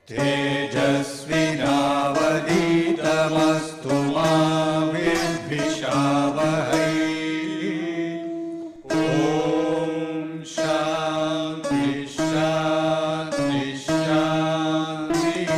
तेजस्विनावधीतमस्तु मा विद्विषावहै। ॐ शान्ति शान्ति शान्तिः।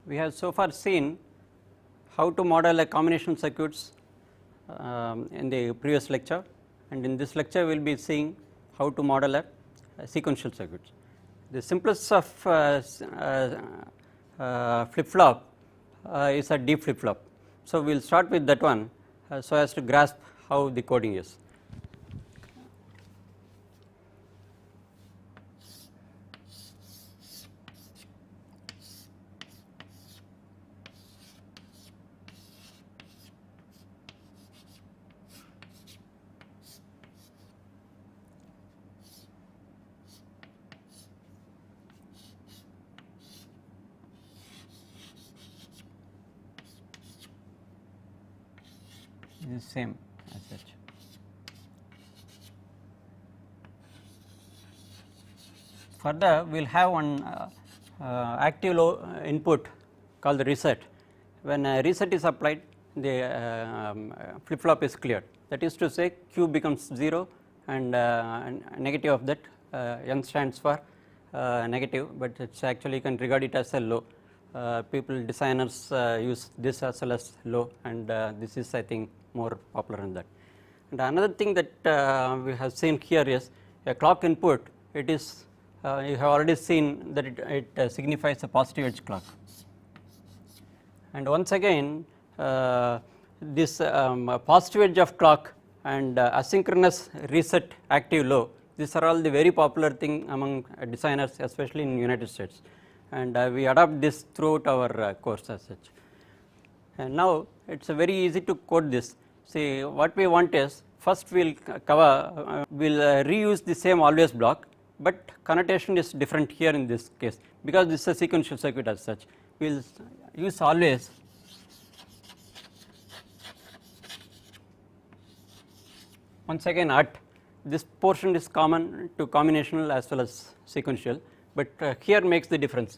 We have so far seen how to model a combination circuits in the previous lecture, and in this lecture we will be seeing how to model a sequential circuits. The simplest of flip flop is a D flip flop. So, we will start with that one so as to grasp how the coding is. It is same as such. Further, we will have one active low input called the reset. When a reset is applied, the flip flop is cleared. That is to say, Q becomes 0 and negative of that N stands for negative, but it's actually you can regard it as a low. Designers use this as well as low, and this is I think more popular than that. And another thing that we have seen here is a clock input. It is you have already seen that it signifies a positive edge clock. And once again, this positive edge of clock and asynchronous reset active low, these are all the very popular thing among designers, especially in United States, and we adopt this throughout our course as such. And now it is very easy to code this. See, what we want is, first we will cover, we will reuse the same always block, but connotation is different here in this case, because this is a sequential circuit as such. We will use always once again at. This portion is common to combinational as well as sequential, but here makes the difference.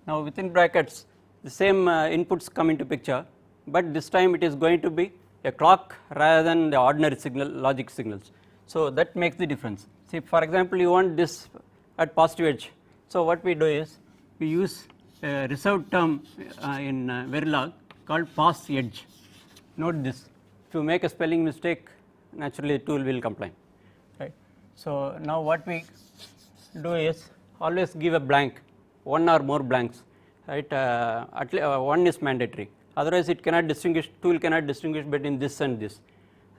Now within brackets the same inputs come into picture, but this time it is going to be a clock rather than the ordinary signal logic signals. So that makes the difference. See, for example, you want this at positive edge. So what we do is we use a reserved term in Verilog called pass edge. Note this. If you make a spelling mistake, naturally the tool will complain, right. So now what we do is always give a blank, one or more blanks right, at least one is mandatory, otherwise it cannot distinguish, tool cannot distinguish between this and this,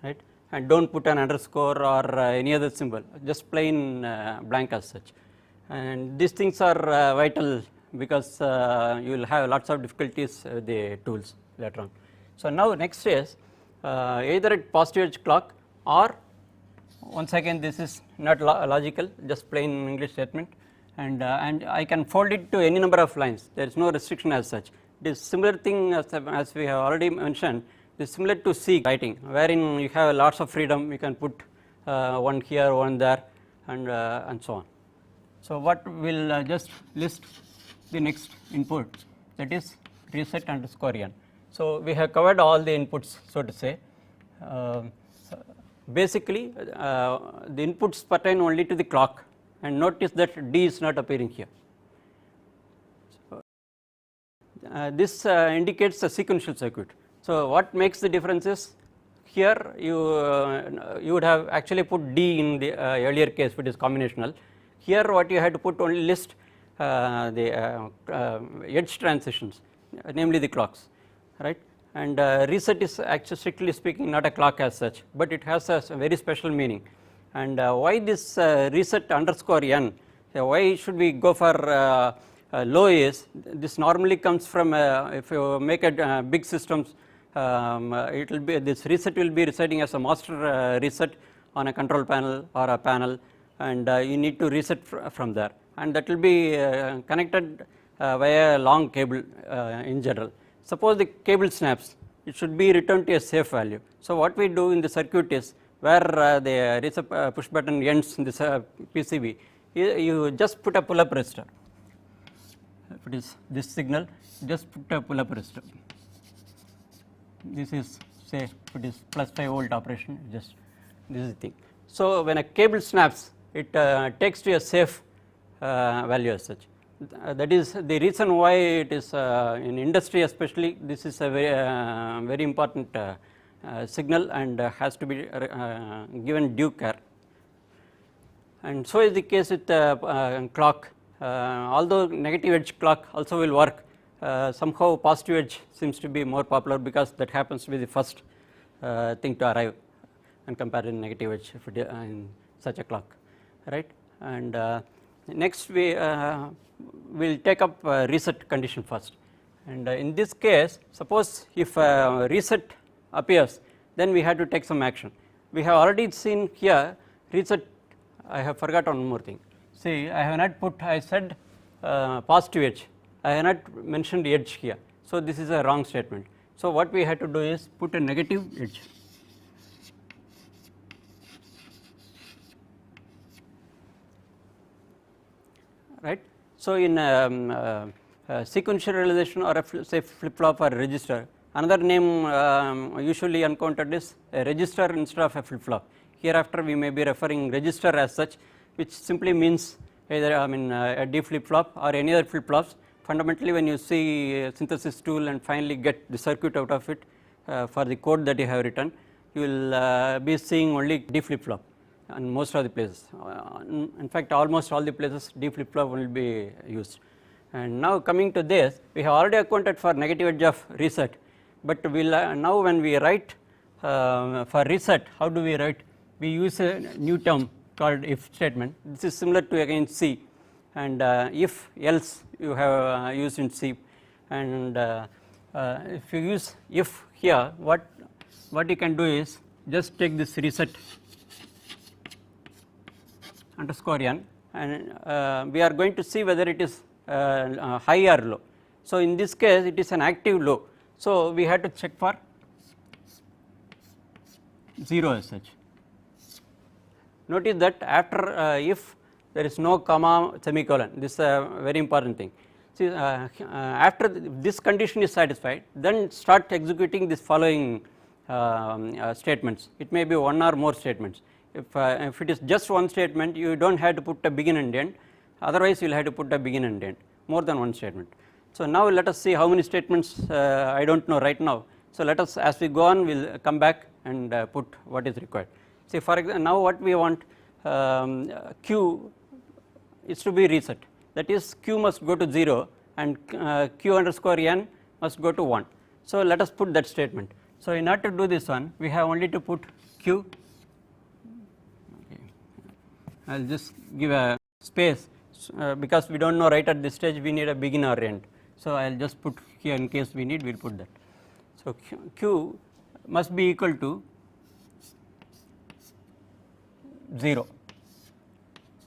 right, and do not put an underscore or any other symbol, just plain blank as such. And these things are vital because you will have lots of difficulties with the tools later on. So now next is either at positive edge clock, or once again this is not logical, just plain English statement, and I can fold it to any number of lines, there is no restriction as such. It is similar thing as we have already mentioned, it is similar to C writing, wherein you have lots of freedom, you can put one here, one there, and so on. So what we will just list the next input, that is reset underscore n. So we have covered all the inputs, so to say. Basically the inputs pertain only to the clock, and notice that D is not appearing here. So, this indicates a sequential circuit. So what makes the difference is, here you would have actually put D in the earlier case, which is combinational. Here what you had to put only list the edge transitions, namely the clocks, right, and reset is actually strictly speaking not a clock as such, but it has a very special meaning. And why this reset underscore n, why should we go for low is, this normally comes from if you make a big systems, it will be, this reset will be residing as a master reset on a control panel or a panel, and you need to reset from there, and that will be connected via a long cable in general. Suppose the cable snaps, it should be returned to a safe value. So what we do in the circuit is, where the reset push button ends in this PCB, you just put a pull up resistor. If it is this signal, just put a pull up resistor. This is, say, if it is +5 volt operation, just this is the thing. So when a cable snaps, it takes to a safe value as such. That is the reason why it is in industry especially, this is a very important signal, and has to be given due care. And so is the case with clock. Although negative edge clock also will work, somehow positive edge seems to be more popular, because that happens to be the first thing to arrive and compared to negative edge if it in such a clock, right. And next we will take up reset condition first, and in this case, suppose if reset appears, then we have to take some action. We have already seen here reset. I have forgotten one more thing. See, I have not put, I said positive edge, I have not mentioned edge here. So this is a wrong statement. So what we have to do is put a negative edge. Right. So in sequential realization, or a say flip flop or register, another name usually encountered is a register instead of a flip flop. Hereafter we may be referring register as such, which simply means either a D flip flop or any other flip flops. Fundamentally, when you see a synthesis tool and finally get the circuit out of it for the code that you have written, you will be seeing only D flip flop in most of the places. In fact, almost all the places D flip flop will be used. And now coming to this, we have already accounted for negative edge of reset, but we will now when we write for reset, how do we write? We use a new term called if statement. This is similar to again C, and if else you have used in C, and if you use if here, what you can do is just take this reset underscore n, and we are going to see whether it is high or low. So in this case it is an active low, so we have to check for 0 as such. Notice that after if there is no comma semicolon, this is a very important thing. See, after this condition is satisfied, then start executing this following statements. It may be one or more statements. If it is just one statement, you do not have to put a begin and end, otherwise you will have to put a begin and end, more than one statement. So now let us see how many statements, I do not know right now. So let us, as we go on, we will come back and put what is required. See, for example, now what we want, Q is to be reset, that is Q must go to 0, and q underscore n must go to 1. So, let us put that statement. So, in order to do this one, we have only to put q. I will just give a space because we do not know right at this stage, we need a begin or end. So, I will just put here in case we need, we will put that. So, q must be equal to 0,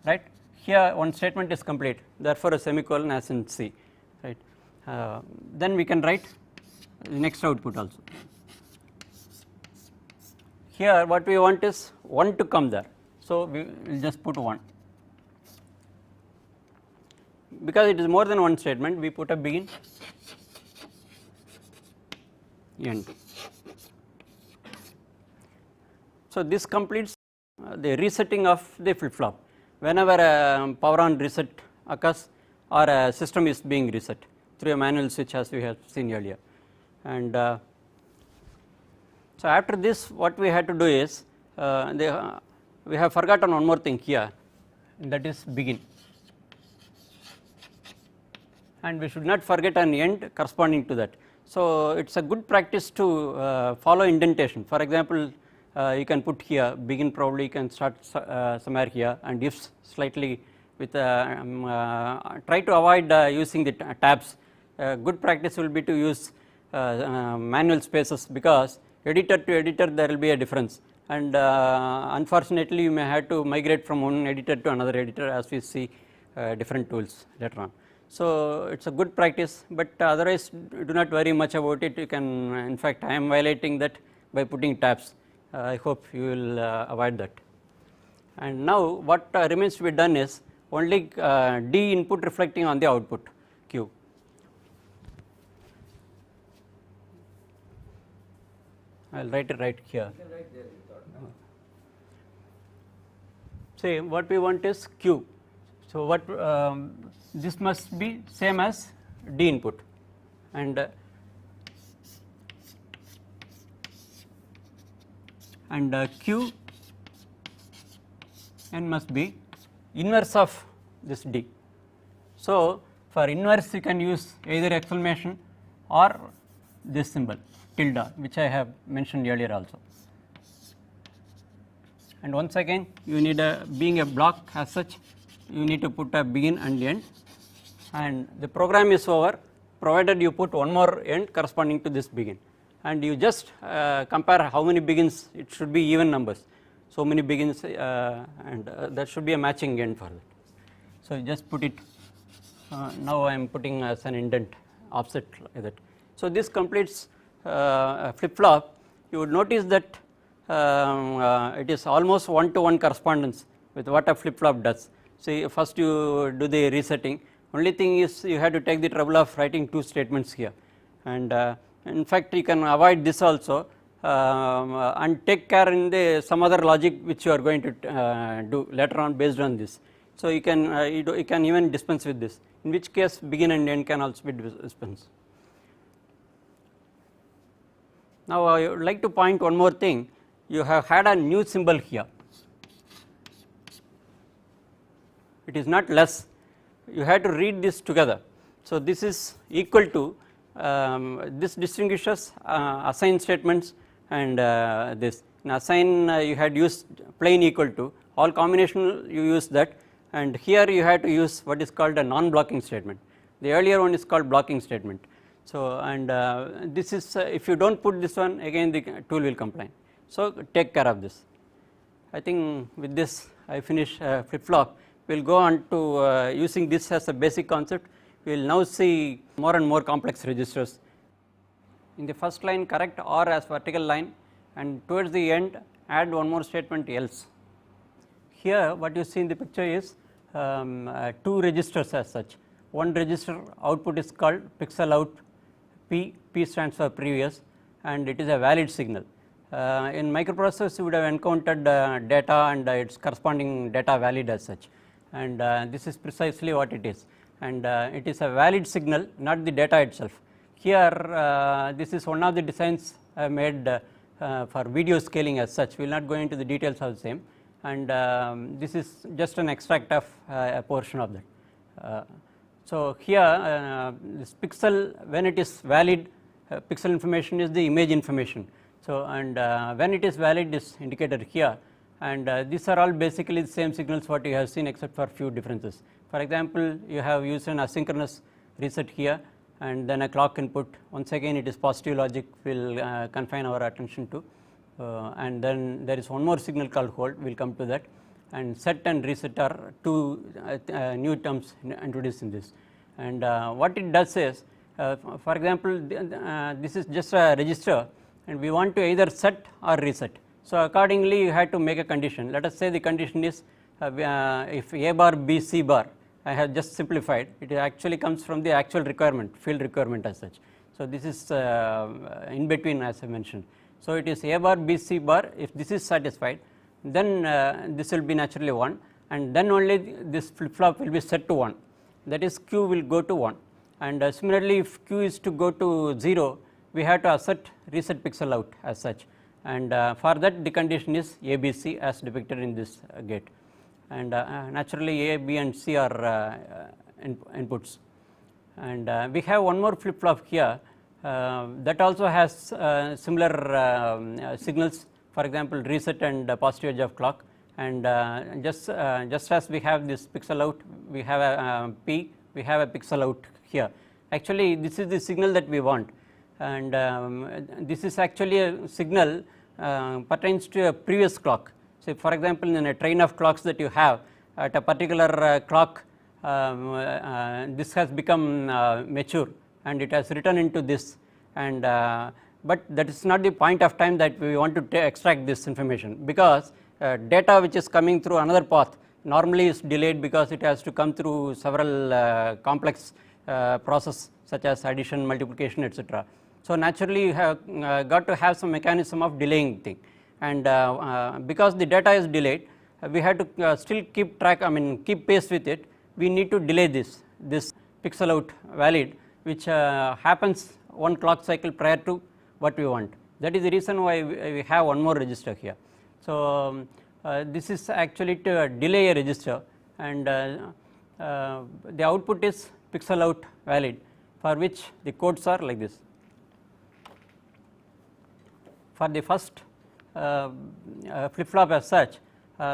right. Here one statement is complete, therefore, a semicolon as in C, right. Then we can write the next output also. Here what we want is 1 to come there. So, we will just put 1. Because it is more than one statement, we put a begin, end. So, this completes the resetting of the flip flop whenever a power on reset occurs or a system is being reset through a manual switch as we have seen earlier. And so, after this what we had to do is we have forgotten one more thing here, that is begin, and we should not forget an end corresponding to that. So, it is a good practice to follow indentation. For example, you can put here begin, probably you can start somewhere here, and if slightly with try to avoid using the tabs. Good practice will be to use manual spaces, because editor to editor there will be a difference, and unfortunately you may have to migrate from one editor to another editor as we see different tools later on. So, it is a good practice, but otherwise do not worry much about it. You can, in fact, I am violating that by putting tabs. I hope you will avoid that. And now what remains to be done is only D input reflecting on the output Q. I will write it right here. See, what we want is Q. So, what this must be same as D input, and Q n must be inverse of this D. So, for inverse you can use either exclamation or this symbol tilde, which I have mentioned earlier also. And once again you need being a block as such, you need to put a begin and end, and the program is over provided you put one more end corresponding to this begin, and you just compare how many begins. It should be even numbers, so many begins, and that should be a matching end for that. So, you just put it, now I am putting as an indent offset like that. So, this completes flip flop. You would notice that it is almost one to one correspondence with what a flip flop does. See, first you do the resetting, only thing is you have to take the trouble of writing two statements here, and in fact you can avoid this also and take care in the some other logic which you are going to do later on based on this. So, you can even dispense with this, in which case begin and end can also be dispensed. Now, I would like to point one more thing. You have had a new symbol here. It is not less, you have to read this together. So, this is equal to this distinguishes assign statements and this. In assign you had used plain equal to, all combinational you use that, and here you have to use what is called a non-blocking statement. The earlier one is called blocking statement. So, and this is if you do not put this one, again the tool will complain. So, take care of this. I think with this I finish flip flop. We will go on to using this as a basic concept. We will now see more and more complex registers. In the first line, correct or as vertical line, and towards the end add one more statement else. Here what you see in the picture is two registers as such. One register output is called pixel out P, P stands for previous, and it is a valid signal. In microprocessors you would have encountered data and its corresponding data valid as such, and this is precisely what it is, and it is a valid signal, not the data itself. Here this is one of the designs I made for video scaling as such. We will not go into the details of the same, and this is just an extract of a portion of that. So, here this pixel, when it is valid, pixel information is the image information. So, and when it is valid is indicated here, and these are all basically the same signals what you have seen except for few differences. For example, you have used an asynchronous reset here and then a clock input. Once again it is positive logic we will confine our attention to, and then there is one more signal called hold, we will come to that, and set and reset are two new terms introduced in this. And what it does is, for example, this is just a register and we want to either set or reset. So, accordingly you have to make a condition. Let us say the condition is if A bar B C bar, I have just simplified, it actually comes from the actual requirement, field requirement as such. So, this is in between as I mentioned. So, it is A bar B C bar, if this is satisfied, then this will be naturally 1, and then only this flip flop will be set to 1, that is Q will go to 1, and similarly if Q is to go to 0, we have to assert reset pixel out as such, and for that the condition is ABC as depicted in this gate, and naturally A, B and C are inputs. And we have one more flip flop here that also has similar signals, for example reset and positive edge of clock, and just as we have this pixel out, we have a P, we have a pixel out here. Actually this is the signal that we want, and this is actually a signal pertains to a previous clock. So, for example, in a train of clocks that you have at a particular clock, this has become mature and it has written into this, and but that is not the point of time that we want to extract this information, because data which is coming through another path normally is delayed because it has to come through several complex process such as addition, multiplication, etc. So, naturally you have got to have some mechanism of delaying thing, and because the data is delayed, we have to still keep track, keep pace with it. We need to delay this pixel out valid, which happens one clock cycle prior to what we want. That is the reason why we have one more register here. So, this is actually to delay a register, and the output is pixel out valid, for which the codes are like this. For the first flip flop as such,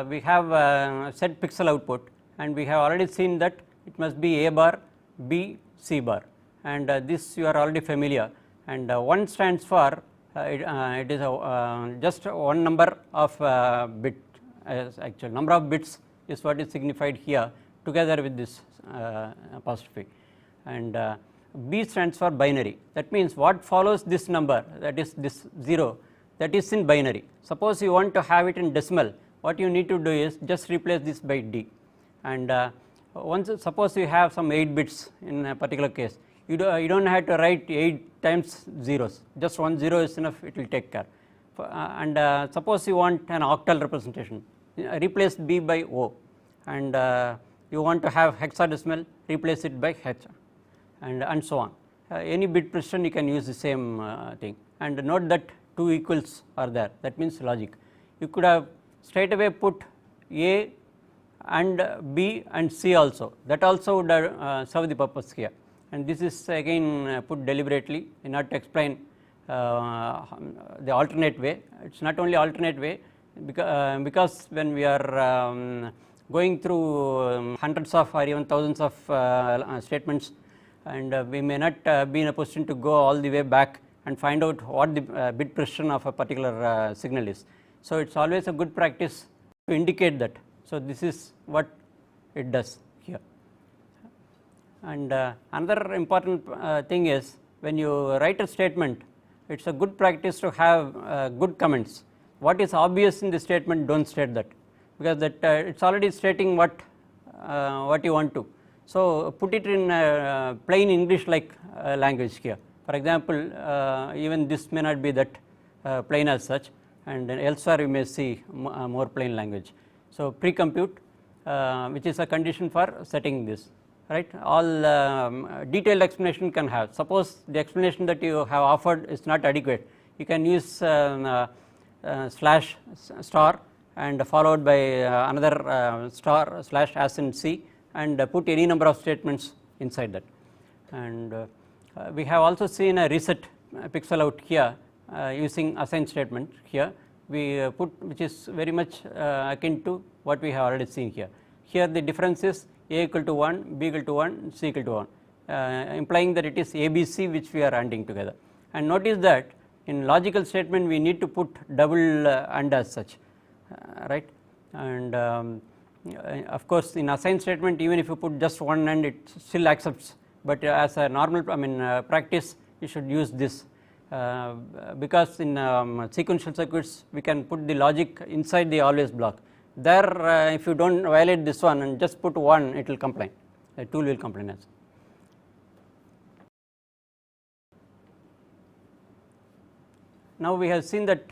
we have set pixel output, and we have already seen that it must be A bar, B, C bar, and this you are already familiar, and 1 stands for it is just one number of bit, actual number of bits is what is signified here together with this apostrophe, and B stands for binary. That means what follows this number, that is this 0, that is in binary. Suppose you want to have it in decimal, what you need to do is just replace this by D, and once suppose you have some 8 bits in a particular case, you don't have to write 8 times zeros, just 1 0 is enough, it will take care. And suppose you want an octal representation, replace B by O, and you want to have hexadecimal, replace it by H, and so on. Any bit precision you can use the same thing, and note that 2 equals are there, that means logic. You could have straight away put A and B and C also, that also would serve the purpose here, and this is again put deliberately in order to explain the alternate way. It is not only alternate way, because when we are going through hundreds of or even thousands of statements, and we may not be in a position to go all the way back and find out what the bit precision of a particular signal is. So, it is always a good practice to indicate that. So, this is what it does here. And another important thing is, when you write a statement, it is a good practice to have good comments. What is obvious in the statement, do not state that, because that it is already stating what you want to. So, put it in plain English like language here. For example, even this may not be that plain as such, and elsewhere you may see more plain language. So, pre-compute, which is a condition for setting this, right. All detailed explanation can have. Suppose the explanation that you have offered is not adequate, you can use slash star and followed by another star slash as in C, and put any number of statements inside that. And we have also seen a reset pixel out here using assign statement here. We put, which is very much akin to what we have already seen here. Here the difference is a equal to 1, b equal to 1, c equal to 1, implying that it is ABC which we are ANDing together. And notice that in logical statement we need to put double AND as such, right. And of course in assign statement, even if you put just one AND, it still accepts, but as a normal practice you should use this, because in sequential circuits we can put the logic inside the always block. There if you do not violate this one and just put 1, it will complain, the tool will complain as. Now we have seen that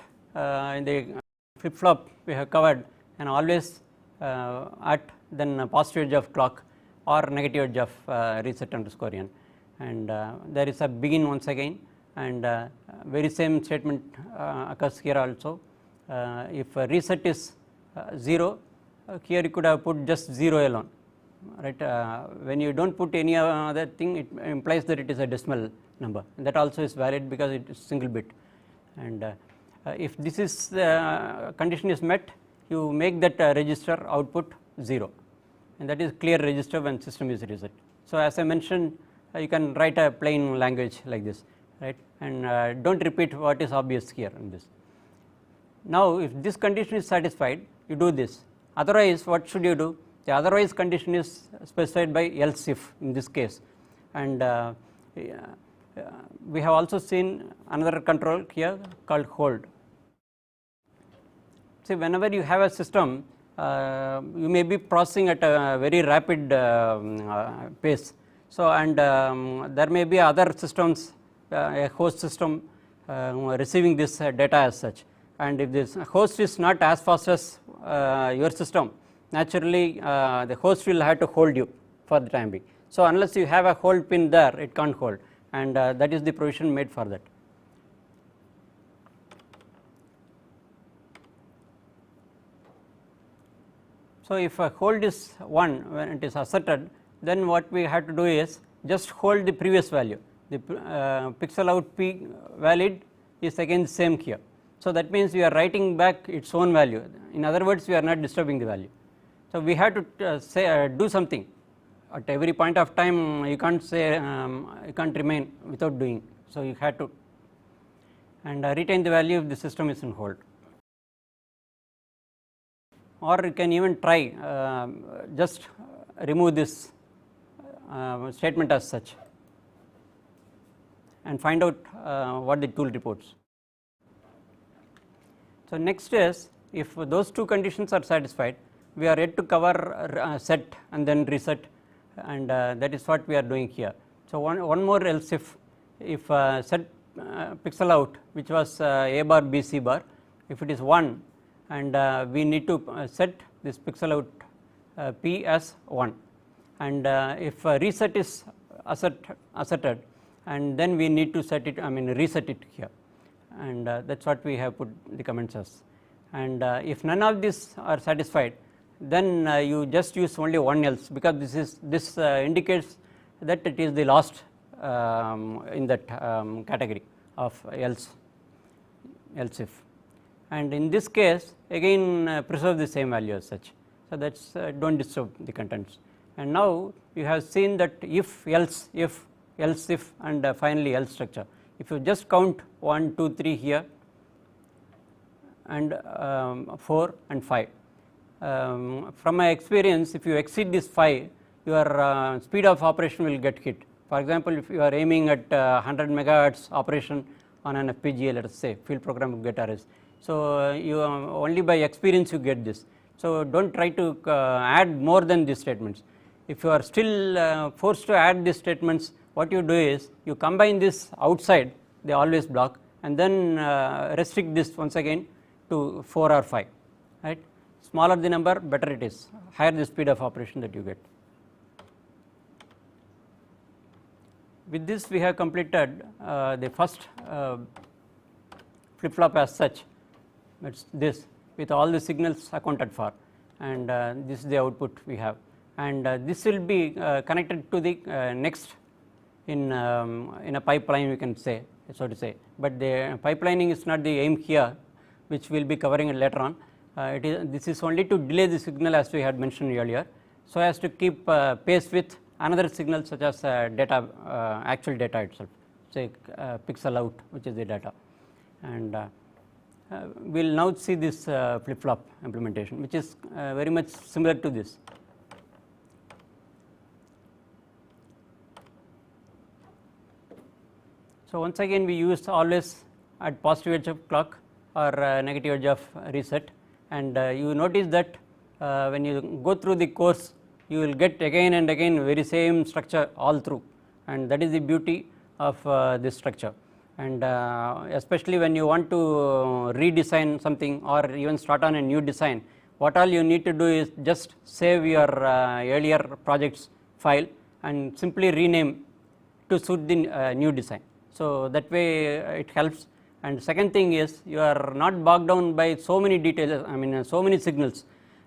in the flip flop we have covered an always at then positive edge of clock or negative edge of reset underscore n, and there is a begin once again, and very same statement occurs here also. If reset is 0, here you could have put just 0 alone, right. When you do not put any other thing, it implies that it is a decimal number, and that also is valid because it is single bit. And if this is condition is met, you make that register output 0, and that is clear register when system is reset. So as I mentioned, you can write a plain language like this, right, and do not repeat what is obvious here in this. Now if this condition is satisfied, you do this, otherwise what should you do? The otherwise condition is specified by else if in this case, and we have also seen another control here called hold. See, whenever you have a system, you may be processing at a very rapid pace. So, and there may be other systems, a host system receiving this data as such, and if this host is not as fast as your system, naturally the host will have to hold you for the time being. So, unless you have a hold pin there, it can't hold, and that is the provision made for that. So, if a hold is 1 when it is asserted, then what we have to do is just hold the previous value. The pixel out p valid is again the same here. So, that means we are writing back its own value. In other words, we are not disturbing the value. So, we have to say do something at every point of time. You can't say you can't remain without doing. So, you have to and retain the value if the system is in hold. Or you can even try just remove this statement as such and find out what the tool reports. So, next is if those two conditions are satisfied, we are yet to cover set and then reset, and that is what we are doing here. So, one more else if set pixel out which was a bar b c bar, if it is 1, and we need to set this pixel out p as 1, and if reset is asserted, and then we need to set it, reset it here, and that is what we have put the comments as. And if none of these are satisfied, then you just use only one else, because this indicates that it is the last in that category of else if. And in this case again preserve the same value as such. So, that is do not disturb the contents. And now you have seen that if else if and finally else structure. If you just count 1 2 3 here and 4 and 5, from my experience, if you exceed this 5, your speed of operation will get hit. For example, if you are aiming at 100 megahertz operation on an FPGA, let us say field program gate arrays. So, you only by experience you get this. So, do not try to add more than these statements. If you are still forced to add these statements, what you do is you combine this outside the always block and then restrict this once again to 4 or 5, right. Smaller the number, better it is, higher the speed of operation that you get. With this we have completed the first flip flop as such. It's this with all the signals accounted for, and this is the output we have, and this will be connected to the next in a pipeline, we can say, so to say, but the pipelining is not the aim here, which we will be covering later on. This is only to delay the signal, as we had mentioned earlier, so as to keep pace with another signal such as data, actual data itself, say pixel out, which is the data. And we will now see this flip flop implementation, which is very much similar to this. So once again we use always at positive edge of clock or negative edge of reset, and you notice that when you go through the course, you will get again and again very same structure all through, and that is the beauty of this structure. And especially when you want to redesign something or even start on a new design, what all you need to do is just save your earlier project's file and simply rename to suit the new design. So that way it helps. And second thing is, you are not bogged down by so many details, I mean so many signals.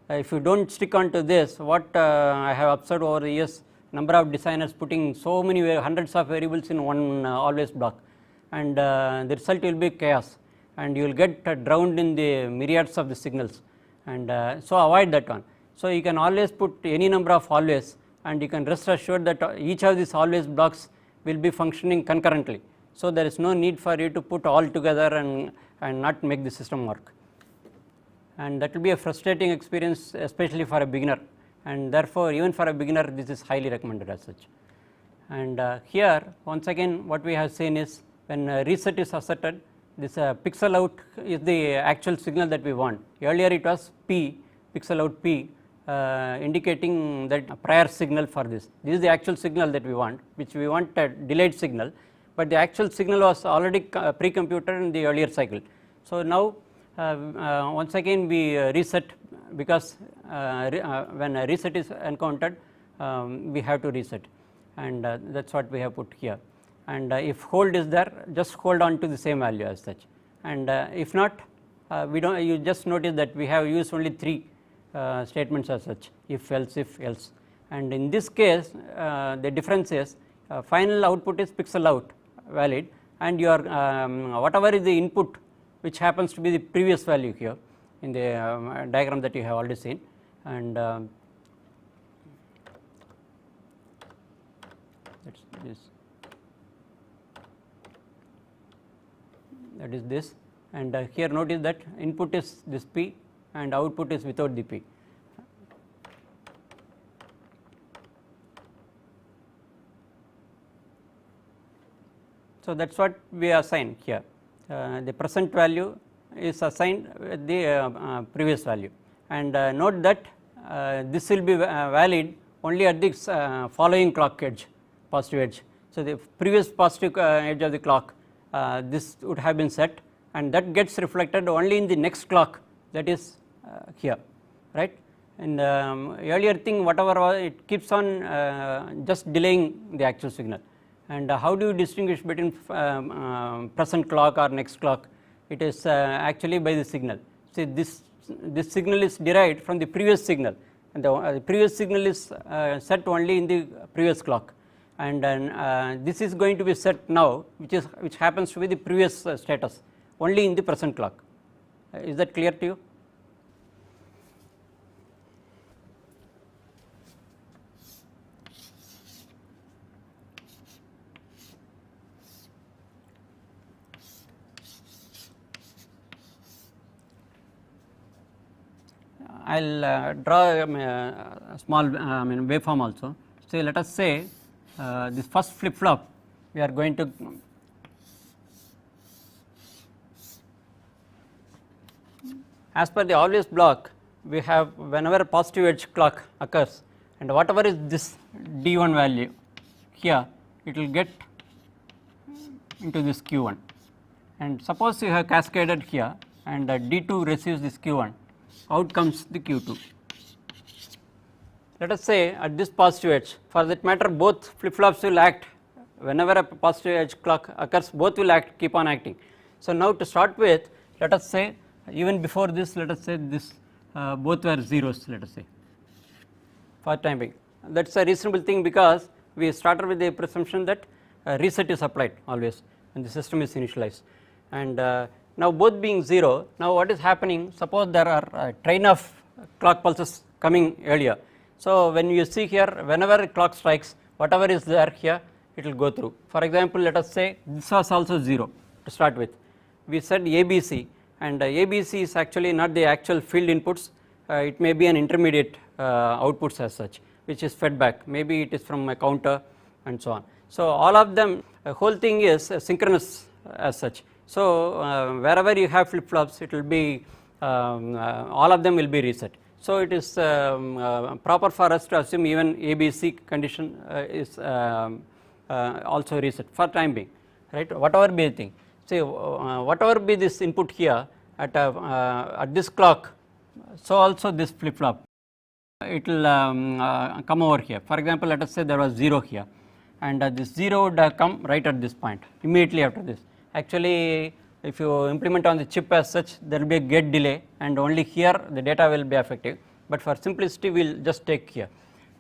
If you don't stick on to this, what I have observed over the years, number of designers putting so many hundreds of variables in one always block, and the result will be chaos, and you will get drowned in the myriads of the signals, and so avoid that one. So you can always put any number of always, and you can rest assured that each of these always blocks will be functioning concurrently. So there is no need for you to put all together and not make the system work, and that will be a frustrating experience, especially for a beginner, and therefore even for a beginner this is highly recommended as such. And here once again what we have seen is, when reset is asserted, this pixel out is the actual signal that we want. Earlier it was P, pixel out P, indicating that prior signal for this. This is the actual signal that we want, which we want a delayed signal, but the actual signal was already pre-computed in the earlier cycle. So now once again we reset, because when a reset is encountered, we have to reset, and that's what we have put here. And if hold is there, just hold on to the same value as such, and if not, we don't. You just notice that we have used only 3 statements as such: if else, and in this case the difference is final output is pixel out valid, and your whatever is the input, which happens to be the previous value here in the diagram that you have already seen, and that's this. That is this, and here notice that input is this P and output is without the P. So that is what we assign here. The present value is assigned with the previous value, and note that this will be valid only at the following clock edge, positive edge. So the previous positive edge of the clock, this would have been set, and that gets reflected only in the next clock, that is here, right. And earlier thing, whatever was, it keeps on just delaying the actual signal. And how do you distinguish between present clock or next clock? It is actually by the signal. See, this signal is derived from the previous signal, and the previous signal is set only in the previous clock, and this is going to be set now, which happens to be the previous status only in the present clock. Is that clear to you? I will draw a small waveform also. So let us say this first flip flop, we are going to as per the always block, we have whenever positive edge clock occurs, and whatever is this D1 value here, it will get into this Q1, and suppose you have cascaded here, and D2 receives this Q1, out comes the Q2. Let us say at this positive edge, for that matter both flip flops will act, whenever a positive edge clock occurs, both will act, keep on acting. So now to start with, let us say even before this, let us say this both were zeros, let us say, for time being. That is a reasonable thing because we started with the presumption that reset is applied always when the system is initialized, and now both being 0, now what is happening, suppose there are a train of clock pulses coming earlier. So when you see here, whenever clock strikes, whatever is there here, it will go through. For example, let us say this was also 0 to start with. We said ABC, and ABC is actually not the actual field inputs, it may be an intermediate outputs as such, which is fed back, maybe it is from a counter and so on. So all of them, the whole thing is synchronous as such. So wherever you have flip flops, it will be all of them will be reset. So it is proper for us to assume even ABC condition is also reset for time being, right? Whatever be the thing, say whatever be this input here at this clock, so also this flip flop, it will come over here. For example, let us say there was 0 here, and this 0 would come right at this point immediately after this. Actually, if you implement on the chip as such, there will be a gate delay, and only here the data will be effective, but for simplicity we will just take here.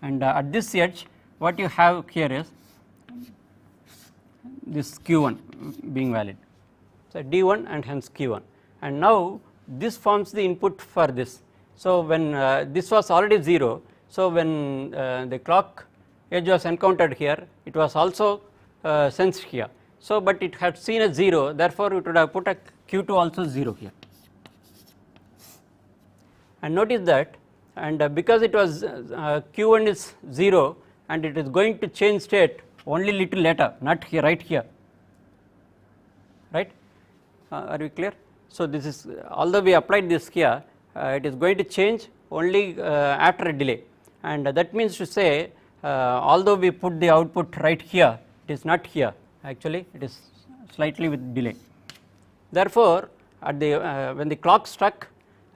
And at this edge, what you have here is this Q1 being valid, so D1 and hence Q1, and now this forms the input for this. So when this was already 0, so when the clock edge was encountered here, it was also sensed here. So but it had seen a 0, therefore it would have put a Q2 also 0 here. And notice that, and because it was Q1 is 0 and it is going to change state only little later, not here, right here, right? Are we clear? So this is, although we applied this here, it is going to change only after a delay, and that means to say although we put the output right here, it is not here, actually it is slightly with delay. Therefore at the when the clock struck,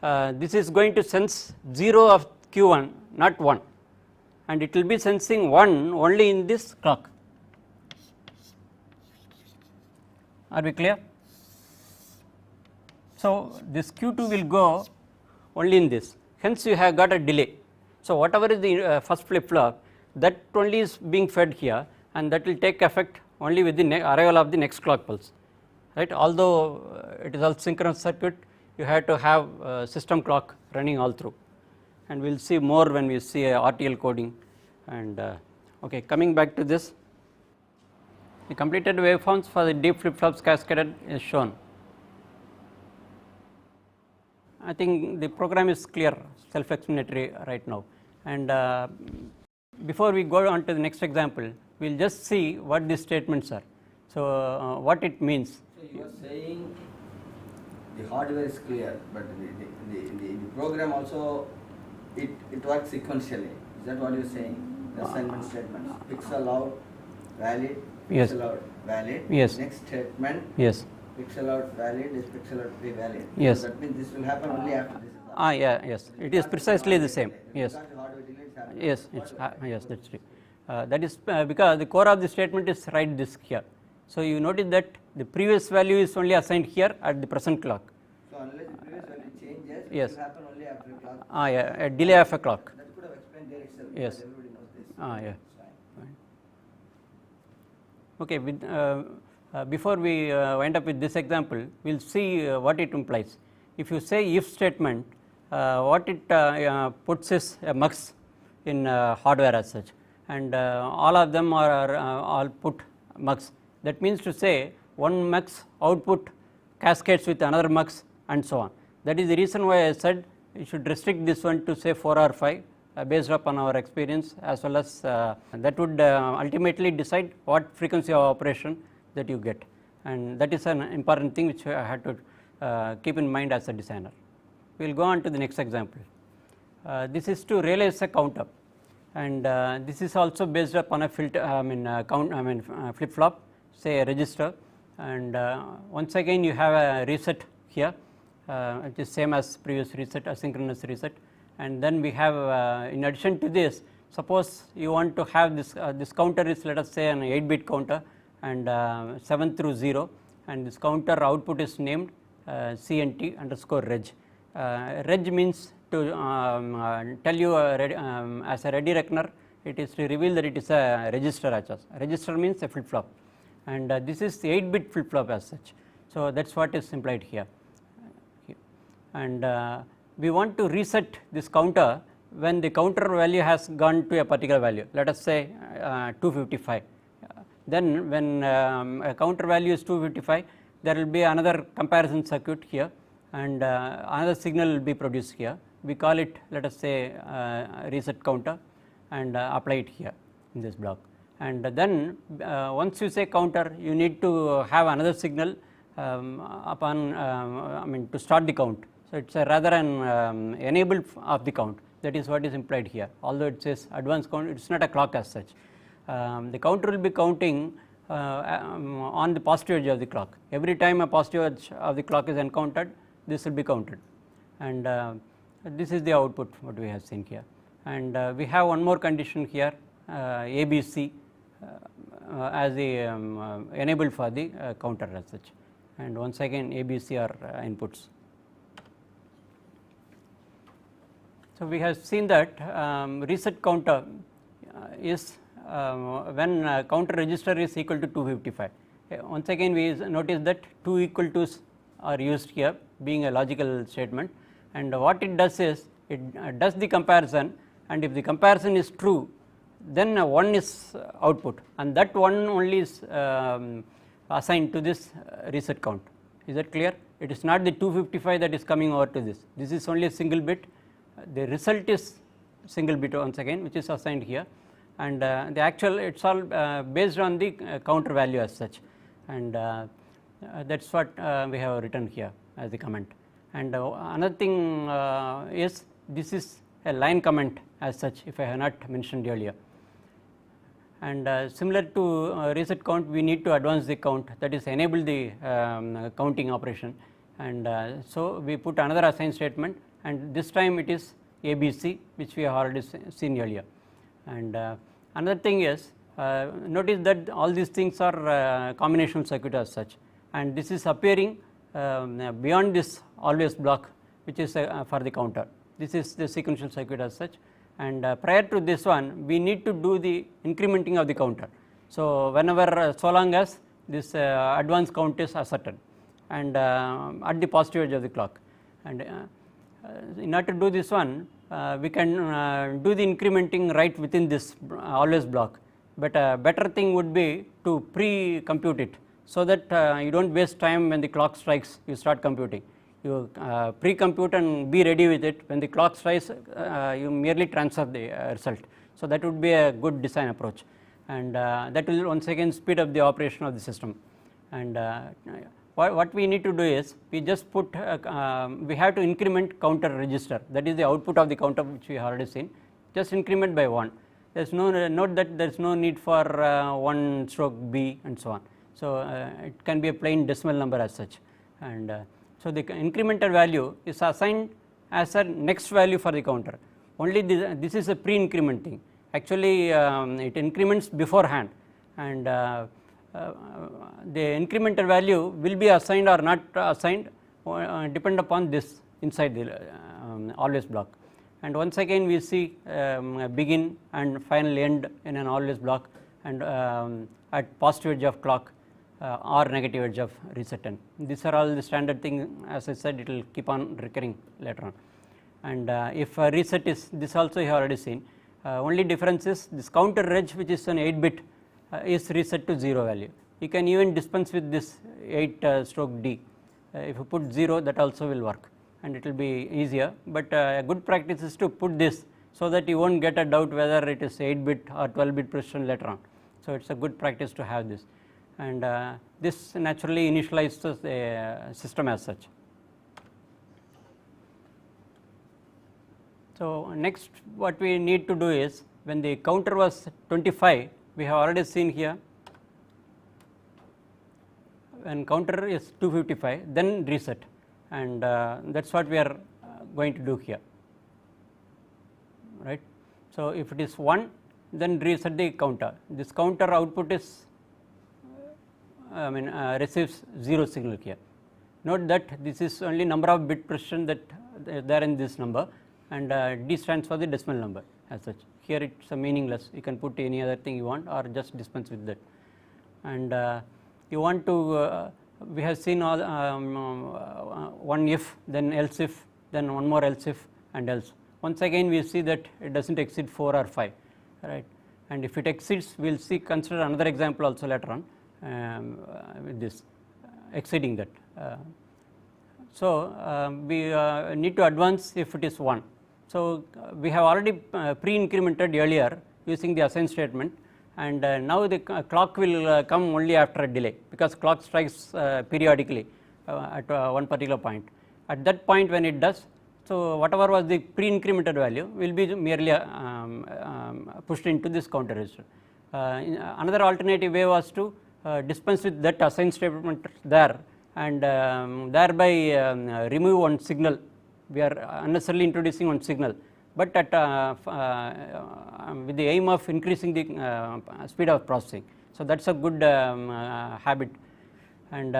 this is going to sense 0 of Q1, not 1, and it will be sensing 1 only in this clock. Are we clear? So this Q2 will go only in this, hence you have got a delay. So whatever is the first flip flop, that only is being fed here, and that will take effect only with the arrival of the next clock pulse, right? Although it is all synchronous circuit, you have to have system clock running all through, and we will see more when we see RTL coding. And okay, coming back to this, the completed waveforms for the deep flip flops cascaded is shown. I think the program is clear, self-explanatory right now, and before we go on to the next example, we will just see what these statements are. So what it means. So you are saying the hardware is clear, but the program also it works sequentially. Is that what you are saying? The assignment statements, pixel out, valid, Yes. pixel out, valid. Yes. Next statement. Yes. Pixel out valid is pixel out pre-valid. Yes. So that means this will happen only after this is done. Yeah, yes, it is precisely the same. Yes. Because the hardware delay is happening. Yes, it's yes, that's true. That is because the core of the statement is right this here. So you notice that the previous value is only assigned here at the present clock. So unless the previous value changes, Yes. it will happen only after the clock. Yeah, a delay of a clock. That could have explained there itself. Yes. Because everybody knows this. Yeah. It's fine. Okay, with, before we wind up with this example, we will see what it implies. If you say if statement, what it puts is a mux in hardware as such, and all of them are all put mux. That means to say one mux output cascades with another mux and so on. That is the reason why I said you should restrict this one to say 4 or 5 based upon our experience, as well as that would ultimately decide what frequency of operation that you get, and that is an important thing which I had to keep in mind as a designer. We will go on to the next example. This is to realize a count up, and this is also based upon a filter, flip flop, say a register, and once again you have a reset here, which is same as previous reset, asynchronous reset, and then we have in addition to this, suppose you want to have this this counter is, let us say, an 8-bit counter, and 7 through 0, and this counter output is named CNT underscore reg. Reg means to tell you as a ready reckoner, it is to reveal that it is a register as such. Register means a flip flop, and this is the 8-bit flip flop as such. So that is what is implied here. And we want to reset this counter when the counter value has gone to a particular value, let us say 255. Then when a counter value is 255, there will be another comparison circuit here, and another signal will be produced here. We call it, let us say, reset counter, and apply it here in this block. And then once you say counter, you need to have another signal to start the count. So it is rather an enable of the count. That is what is implied here. Although it says advanced count, it is not a clock as such. The counter will be counting on the positive edge of the clock. Every time a positive edge of the clock is encountered, this will be counted, and this is the output what we have seen here. And we have one more condition here, ABC as the enable for the counter as such, and once again ABC are inputs. So we have seen that reset counter is when counter register is equal to 255. Once again we notice that two equal to's are used here, being a logical statement, and what it does is it does the comparison, and if the comparison is true, then 1 is output, and that 1 only is assigned to this reset count. Is that clear? It is not the 255 that is coming over to this. This is only a single bit. The result is single bit once again, which is assigned here, and the actual, it's all based on the counter value as such, and that's what we have written here as the comment. And another thing is, this is a line comment as such, if I have not mentioned earlier. And similar to reset count, we need to advance the count, that is enable the counting operation, and so we put another assign statement, and this time it is ABC, which we have already seen earlier. And another thing is, notice that all these things are combinational circuit as such, and this is appearing beyond this always block, which is for the counter. This is the sequential circuit as such, and prior to this one we need to do the incrementing of the counter. So whenever so long as this advance count is asserted, and at the positive edge of the clock, and in order to do this one, we can do the incrementing right within this always block, but a better thing would be to pre-compute it, so that you don't waste time when the clock strikes, you start computing. You pre-compute and be ready with it. When the clock strikes, you merely transfer the result. So that would be a good design approach, and that will once again speed up the operation of the system. And what we need to do is, we just put we have to increment counter register, that is the output of the counter, which we have already seen, just increment by 1. There is no note that there is no need for 1 stroke B and so on. So it can be a plain decimal number as such, and so the incremental value is assigned as a next value for the counter. Only this is a pre-increment thing. Actually it increments beforehand, and the incremental value will be assigned or not assigned depend upon this inside the always block. And once again we see begin and final end in an always block, and at positive edge of clock or negative edge of reset end. These are all the standard thing. As I said, it will keep on recurring later on. And if reset is, this also you have already seen, only difference is this counter edge, which is an 8-bit, is reset to 0 value. You can even dispense with this 8 stroke D. If you put 0, that also will work, and it will be easier, but a good practice is to put this, so that you won't get a doubt whether it is 8-bit or 12-bit precision later on. So it's a good practice to have this, and this naturally initializes the system as such. So next what we need to do is, when the counter was 25, we have already seen here, when counter is 255, then reset, and that's what we are going to do here, right. So if it is 1, then reset the counter. This counter output is receives 0 signal here. Note that this is only number of bit precision that there in this number, and D stands for the decimal number as such. Here it is meaningless, you can put any other thing you want or just dispense with that. And you want to we have seen all one if, then else if, then one more else if, and else. Once again we see that it does not exceed 4 or 5, right, and if it exceeds we will see consider another example also later on with this exceeding that. So we need to advance if it is 1. So we have already pre-incremented earlier using the assign statement, and now the clock will come only after a delay, because clock strikes periodically at one particular point. At that point when it does, so whatever was the pre-incremented value will be merely pushed into this counter register. Another alternative way was to dispense with that assign statement there, and thereby remove one signal. We are unnecessarily introducing one signal, but at with the aim of increasing the speed of processing. So that is a good habit, and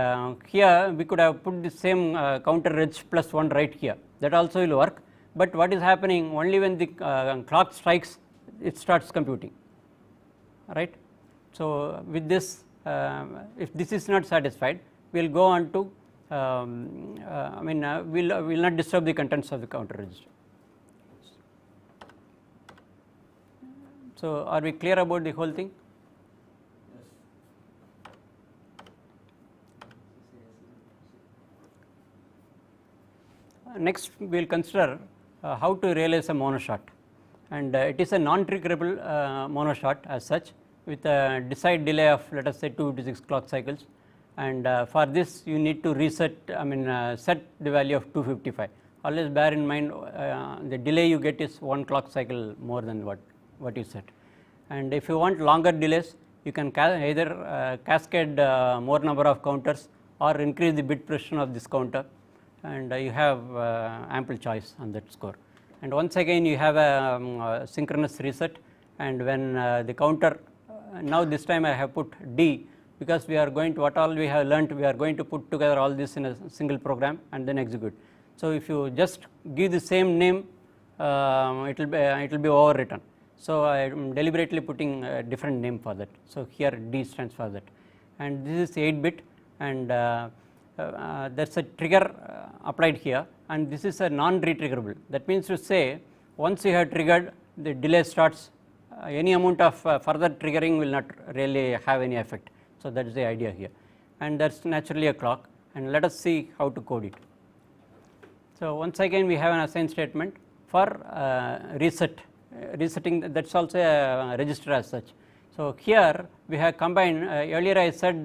here we could have put the same counter reg plus 1 right here, that also will work, but what is happening, only when the clock strikes it starts computing, right. So with this, if this is not satisfied, we will go on to we will not disturb the contents of the counter register. So are we clear about the whole thing? Next we will consider how to realize a monoshot, and it is a non-triggerable monoshot as such, with a desired delay of let us say 256 clock cycles, and for this you need to reset set the value of 255. Always bear in mind the delay you get is 1 clock cycle more than what you set, and if you want longer delays you can either cascade more number of counters or increase the bit precision of this counter, and you have ample choice on that score. And once again you have a synchronous reset, and when the counter now this time I have put D, because we are going to, what all we have learnt, we are going to put together all this in a single program and then execute. So if you just give the same name, it will be overwritten. So I am deliberately putting a different name for that. So here D stands for that, and this is 8-bit, and there is a trigger applied here, and this is a non-retriggerable. That means to say, once you have triggered, the delay starts. Any amount of further triggering will not really have any effect. So that is the idea here, and that is naturally a clock, and let us see how to code it. So once again we have an assign statement for resetting, that is also a register as such. So here we have combined, earlier I said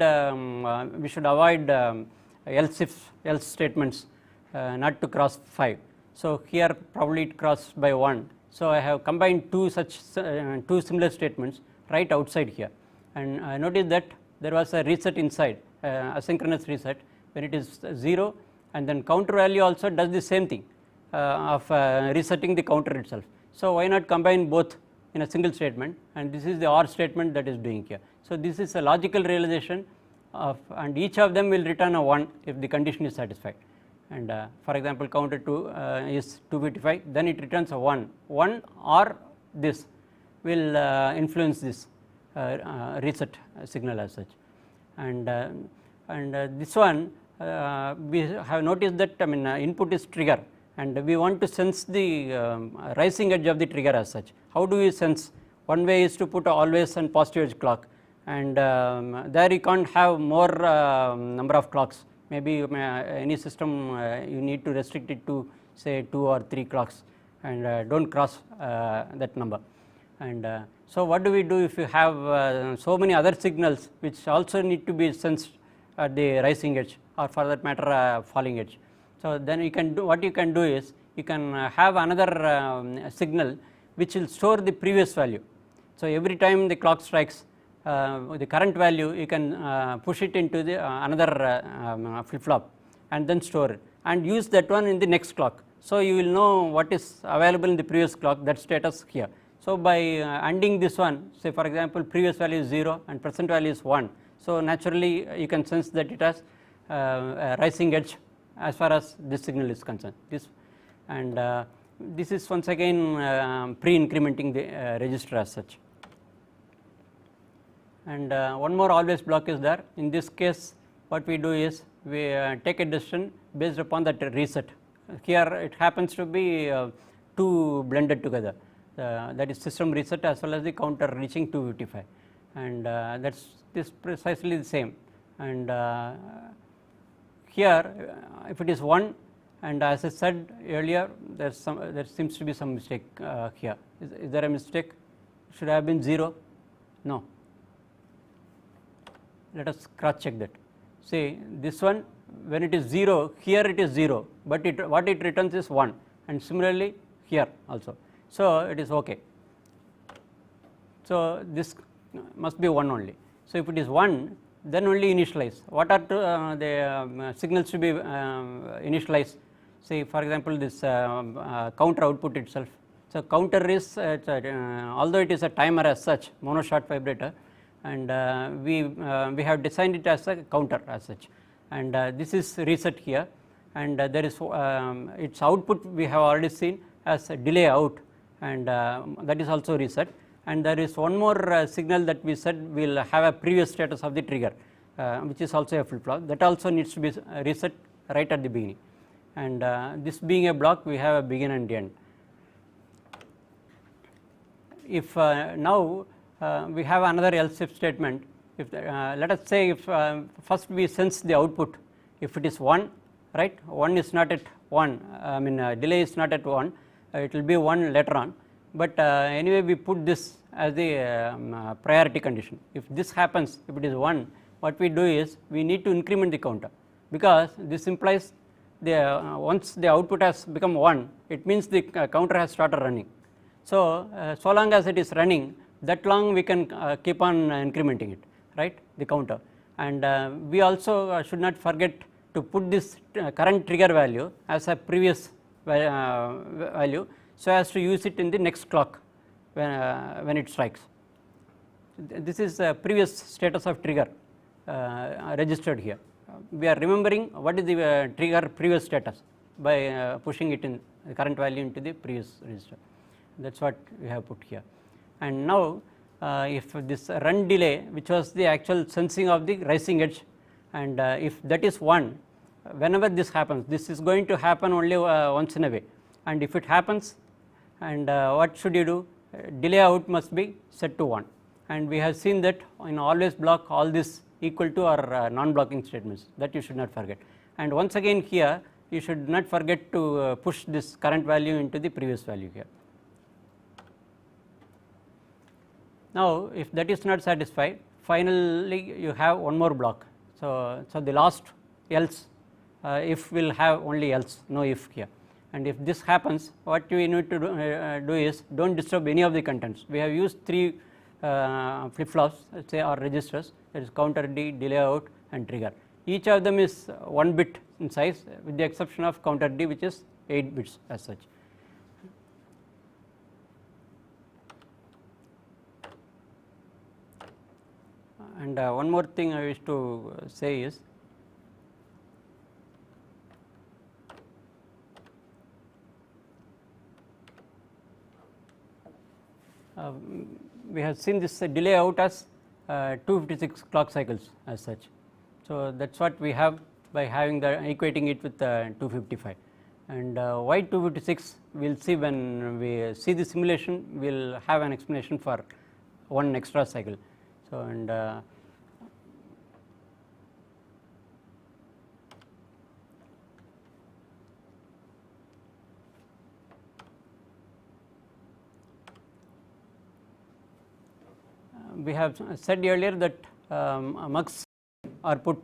we should avoid else statements not to cross 5. So here probably it crossed by 1. So I have combined two similar statements right outside here, and notice that there was a reset inside, asynchronous reset when it is 0, and then counter value also does the same thing of resetting the counter itself. So why not combine both in a single statement, and this is the OR statement that is doing here. So this is a logical realization of, and each of them will return a 1 if the condition is satisfied. And for example, counter 2 is 255, then it returns a 1 or this will influence this reset signal as such. And this one we have noticed that input is trigger, and we want to sense the rising edge of the trigger as such. How do we sense? One way is to put always and positive edge clock, and there you can't have more number of clocks. Maybe any system you need to restrict it to say 2 or 3 clocks, and don't cross that number. And so what do we do if you have so many other signals which also need to be sensed at the rising edge, or for that matter falling edge? So then you can do, what you can do is you can have another signal which will store the previous value. So every time the clock strikes the current value, you can push it into the another flip flop and then store it and use that one in the next clock. So you will know what is available in the previous clock, that status here. So by ending this one, say for example previous value is 0 and present value is 1. So naturally you can sense that it has a rising edge as far as this signal is concerned. This, and this is once again pre-incrementing the register as such. And one more always block is there. In this case, what we do is we take a decision based upon that reset. Here it happens to be two blended together, that is system reset as well as the counter reaching 255, and that's this precisely the same. And here if it is 1, and as I said earlier, there seems to be some mistake here. Is there a mistake? Should have been 0? No. Let us cross check that. See, this one, when it is 0, here it is 0, but what it returns is 1, and similarly here also. So it is okay. So this must be 1 only. So if it is 1, then only initialize. What are the signals to be initialized? See, for example, this counter output itself. So counter is although it is a timer as such, mono short vibrator, and we have designed it as a counter as such, and this is reset here, and there is its output we have already seen as a delay out, and that is also reset, and there is one more signal that we said will have a previous status of the trigger, which is also a flip flop, that also needs to be reset right at the beginning, and this being a block, we have a begin and end. If now we have another else if statement. If let us say if first we sense the output, if it is 1, right, 1 is not at 1, I mean delay is not at 1, it will be 1 later on, but anyway we put this as the priority condition. If this happens, if it is 1, what we do is we need to increment the counter, because this implies the once the output has become 1, it means the counter has started running. So so long as it is running, that long we can keep on incrementing it, right, the counter, and we also should not forget to put this current trigger value as a previous value, so as to use it in the next clock when it strikes. This is a previous status of trigger registered here. We are remembering what is the trigger previous status by pushing it in the current value into the previous register. That is what we have put here. And now if this run delay, which was the actual sensing of the rising edge, and if that is 1, whenever this happens, this is going to happen only once in a way, and if it happens, and what should you do? Delay out must be set to 1, and we have seen that in always block all this equal to our non-blocking statements, that you should not forget. And once again here you should not forget to push this current value into the previous value here. Now if that is not satisfied, finally you have one more block. So the last else, if will have only else, no if here, and if this happens, what you need to do is don't disturb any of the contents. We have used 3 flip flops, say, or registers, that is counter D, delay out, and trigger. Each of them is 1 bit in size, with the exception of counter D, which is 8 bits as such. And one more thing I wish to say is, we have seen this delay out as 256 clock cycles as such. So that is what we have by having the equating it with 255, and why 256 we will see when we see the simulation. We will have an explanation for 1 extra cycle. So and we have said earlier that mux are put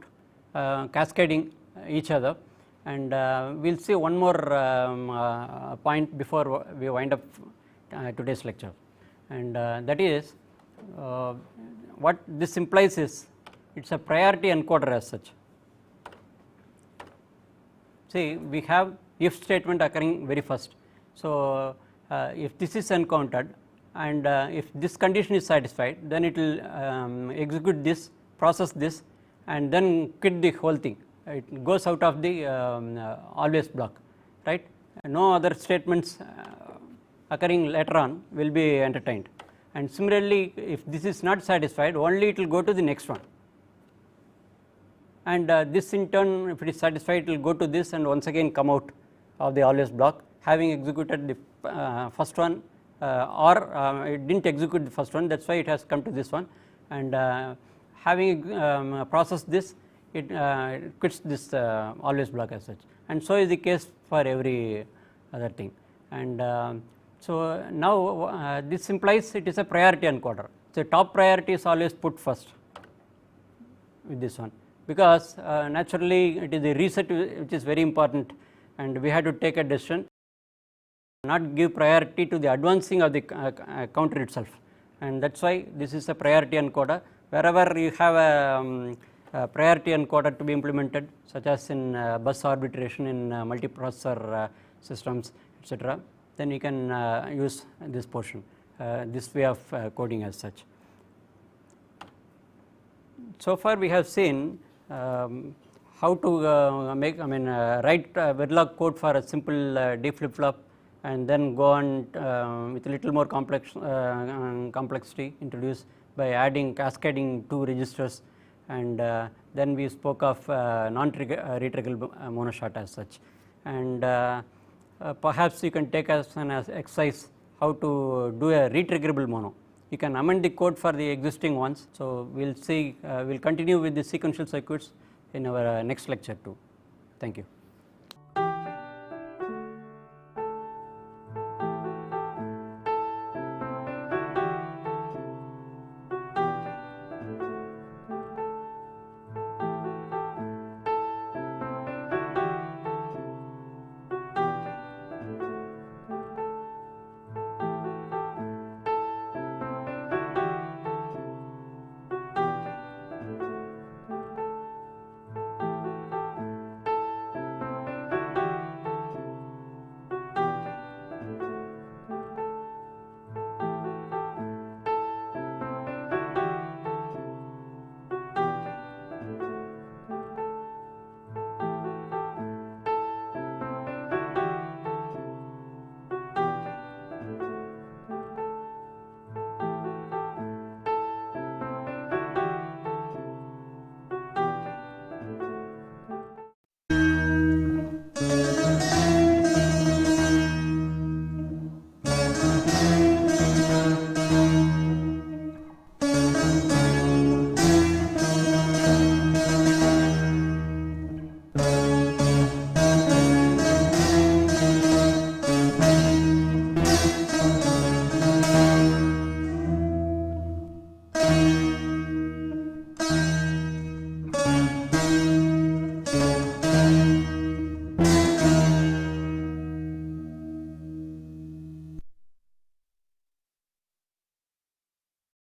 cascading each other, and we will see one more point before we wind up today's lecture, and that is what this implies is it is a priority encoder as such. See, we have if statement occurring very first. So if this is encountered, and if this condition is satisfied, then it will execute this, process this, and then quit the whole thing. It goes out of the always block, right. no other statements occurring later on will be entertained, and similarly if this is not satisfied, only it will go to the next one, and this in turn, if it is satisfied, it will go to this and once again come out of the always block, having executed the first one, or it did not execute the first one, that is why it has come to this one, and having processed this, it quits this always block as such, and so is the case for every other thing. And so now this implies it is a priority encoder. So top priority is always put first with this one, because naturally it is the reset which is very important, and we had to take a decision not give priority to the advancing of the counter itself, and that is why this is a priority encoder. Wherever you have a priority encoder to be implemented, such as in bus arbitration in multiprocessor systems, etc., then you can use this portion, this way of coding as such. So far we have seen how to make, write Verilog code for a simple D flip-flop, and then go on with a little more complexity introduced by adding cascading 2 registers, and then we spoke of non-retrieval monoshot as such, and perhaps you can take as an exercise how to do a retriggerable mono. You can amend the code for the existing ones. So we will see, we will continue with the sequential circuits in our next lecture too. Thank you.